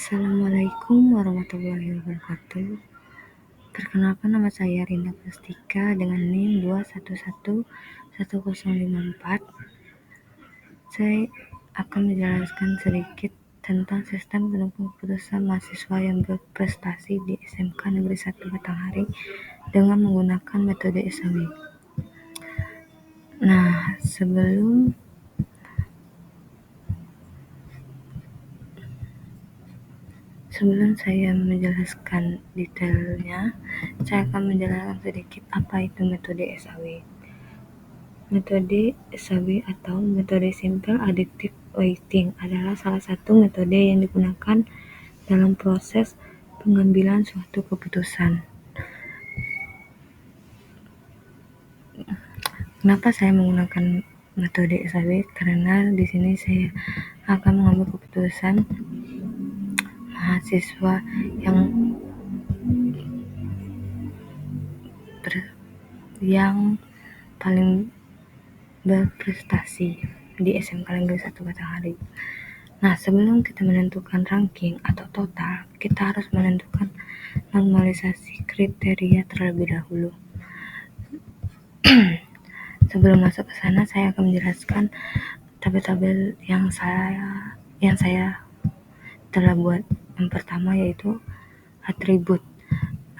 Assalamualaikum warahmatullahi wabarakatuh. Perkenalkan, nama saya Rinda Prastika dengan NIM 2111054. Saya akan menjelaskan sedikit tentang sistem pendukung keputusan mahasiswa yang berprestasi di SMK Negeri 1 Batanghari dengan menggunakan metode SAW. Nah, Sebelum saya menjelaskan detailnya, saya akan menjelaskan sedikit apa itu metode SAW. Metode SAW atau metode Simple Additive Weighting adalah salah satu metode yang digunakan dalam proses pengambilan suatu keputusan. Kenapa saya menggunakan metode SAW? Karena di sini saya akan mengambil keputusan mahasiswa yang paling berprestasi di SMK Negeri 1 Batanghari. Nah, sebelum kita menentukan ranking atau total, kita harus menentukan normalisasi kriteria terlebih dahulu. Sebelum masuk ke sana, saya akan menjelaskan tabel-tabel yang saya telah buat. Yang pertama yaitu atribut.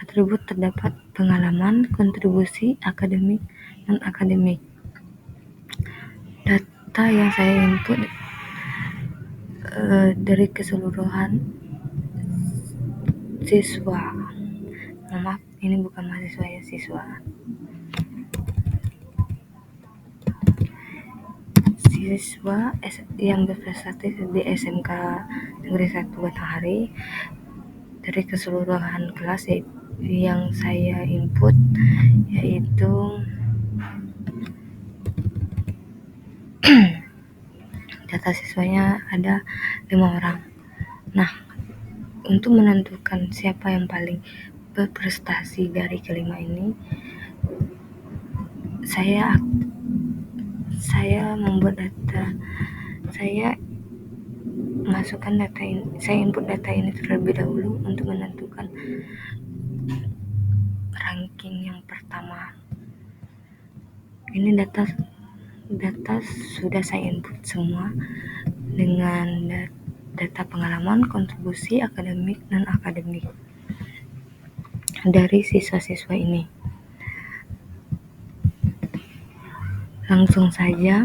Atribut terdapat pengalaman, kontribusi, akademik, non-akademik. Data yang saya input dari keseluruhan siswa. Maaf, ini bukan mahasiswa ya, siswa. Siswa yang berprestasi di SMK Negeri 1 Batanghari dari keseluruhan kelas yang saya input yaitu data siswanya ada 5 orang. Nah, untuk menentukan siapa yang paling berprestasi dari kelima ini, saya membuat data, saya input data ini terlebih dahulu untuk menentukan ranking yang pertama. Ini data sudah saya input semua dengan data pengalaman, kontribusi, akademik, non-akademik dari siswa-siswa ini. Langsung saja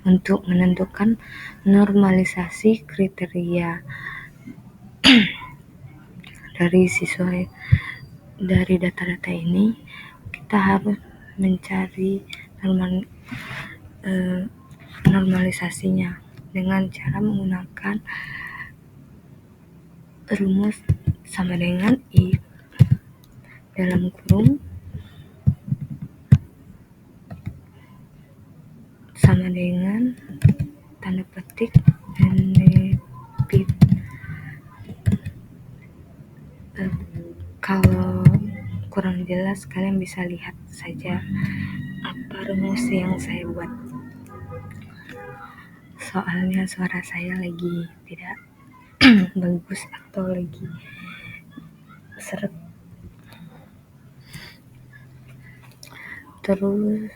untuk menentukan normalisasi kriteria dari data-data ini, kita harus mencari normalisasinya dengan cara menggunakan rumus sama dengan if dalam kurung sama dengan tanda petik benefit. Kalau kurang jelas, kalian bisa lihat saja apa rumus yang saya buat. Soalnya suara saya lagi tidak bagus atau lagi seret. Terus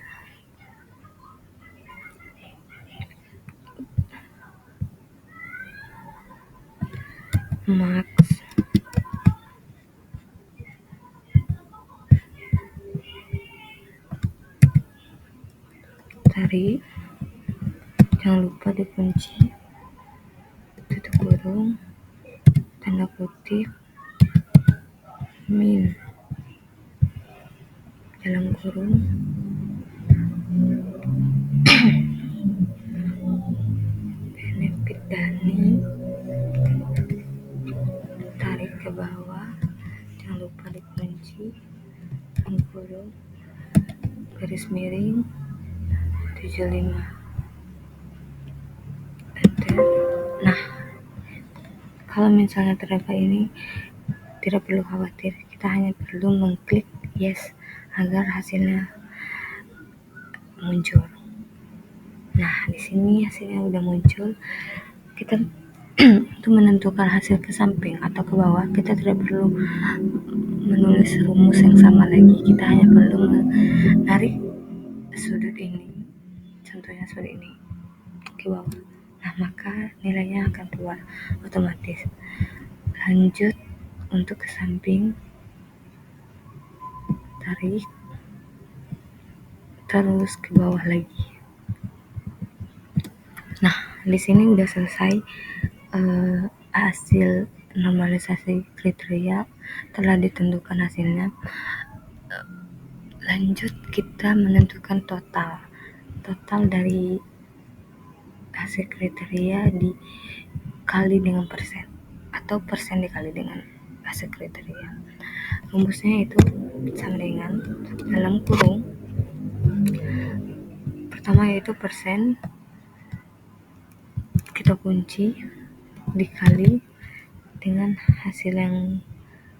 max dari, jangan lupa dikunci, tutup kurung, tanda kutip, min dalam kurung, benefit Dani, tarik ke bawah, jangan lupa dikunci, dalam kurung, garis miring 75. Enter. Nah, kalau misalnya terdapat ini, tidak perlu khawatir, kita hanya perlu mengklik yes agar hasilnya muncul. Nah, di sini hasilnya udah muncul. Kita Untuk menentukan hasil ke samping atau ke bawah, kita tidak perlu menulis rumus yang sama lagi. Kita hanya perlu menarik sudut ini, contohnya sudut ini, ke bawah. Nah, maka nilainya akan keluar otomatis. Lanjut untuk ke samping, tarik, terus ke bawah lagi. Nah, di sini udah selesai. Hasil normalisasi kriteria telah ditentukan hasilnya. Lanjut kita menentukan total dari hasil kriteria dikali dengan persen, atau persen dikali dengan hasil kriteria. Rumusnya itu sama dengan dalam kurung pertama, yaitu persen kita kunci dikali dengan hasil yang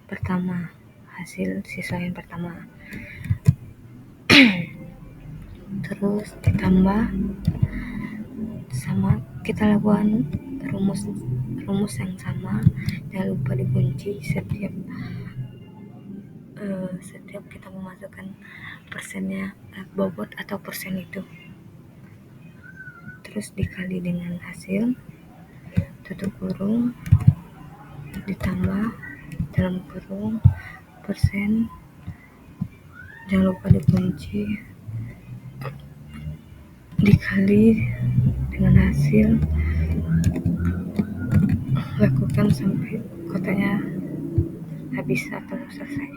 pertama, hasil siswa yang pertama, terus ditambah sama, kita lakukan rumus yang sama. Jangan lupa dikunci setiap kita memasukkan persennya, bobot atau persen itu, terus dikali dengan hasil, tutup kurung, ditambah dalam kurung persen, jangan lupa dikunci, dikali dengan hasil. Lakukan sampai kotaknya habis atau selesai.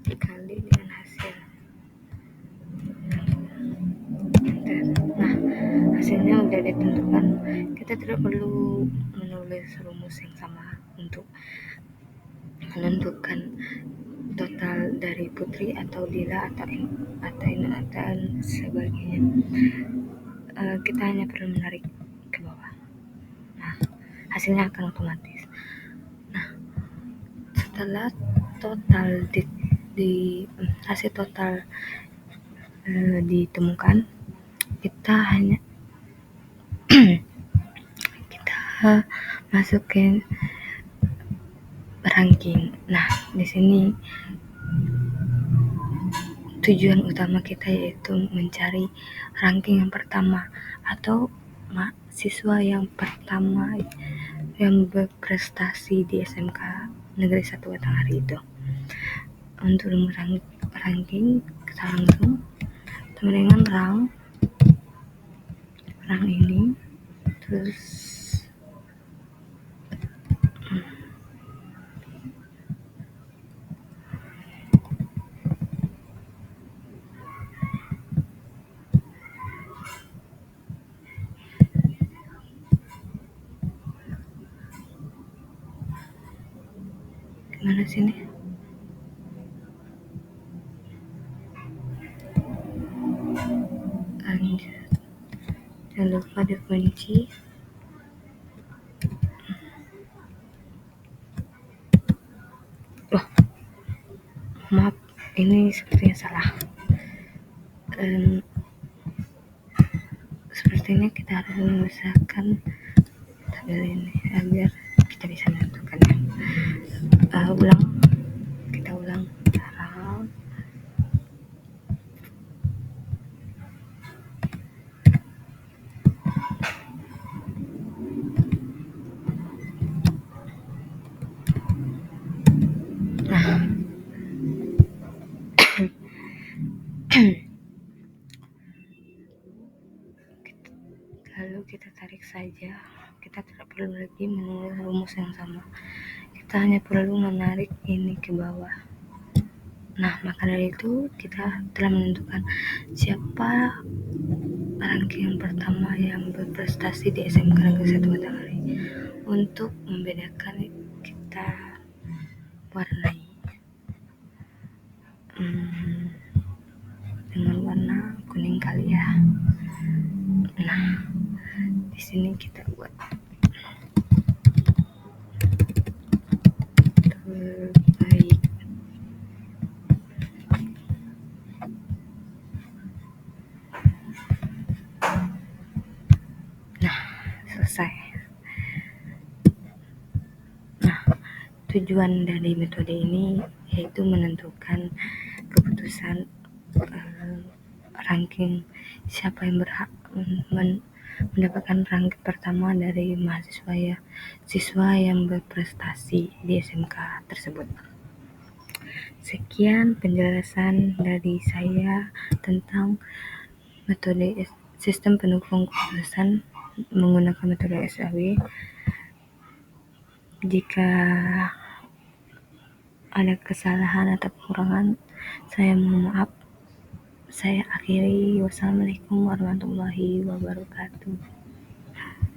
Dikali dengan hasil. Nah, hasilnya udah ditentukan. Kita tidak perlu menulis rumus yang sama untuk menentukan total dari Putri atau Dila atau sebagainya. Kita hanya perlu menarik ke bawah. Nah, hasilnya akan otomatis. Nah, setelah total hasil total ditemukan, kita hanya kita masukin ranking. Nah, di sini tujuan utama kita yaitu mencari ranking yang pertama atau siswa yang pertama yang berprestasi di SMK Negeri 1 Batanghari itu. Untuk ranking, kita langsung dengan rang ini, terus gimana sini? Lanjut, jangan lupa dikunci. Maaf, ini sepertinya salah. Sepertinya kita harus membesarkan tabel ini agar kita bisa menentukannya. Kita ulang. Lalu kita tarik saja. Kita tidak perlu lagi menulis rumus yang sama. Kita hanya perlu menarik ini ke bawah. Nah, maka dari itu kita telah menentukan siapa ranking yang pertama yang berprestasi di SMK Negeri 1 Batanghari. Untuk membedakan, kita warnai dengan warna kuning kali ya. Nah, di sini kita buat terbaik. Tujuan dari metode ini yaitu menentukan keputusan ranking siapa yang berhak mendapatkan ranking pertama dari siswa yang berprestasi di SMK tersebut. Sekian penjelasan dari saya tentang metode sistem pendukung keputusan menggunakan metode SAW. Jika ada kesalahan atau kekurangan, saya mohon maaf. Saya akhiri. Wassalamualaikum warahmatullahi wabarakatuh.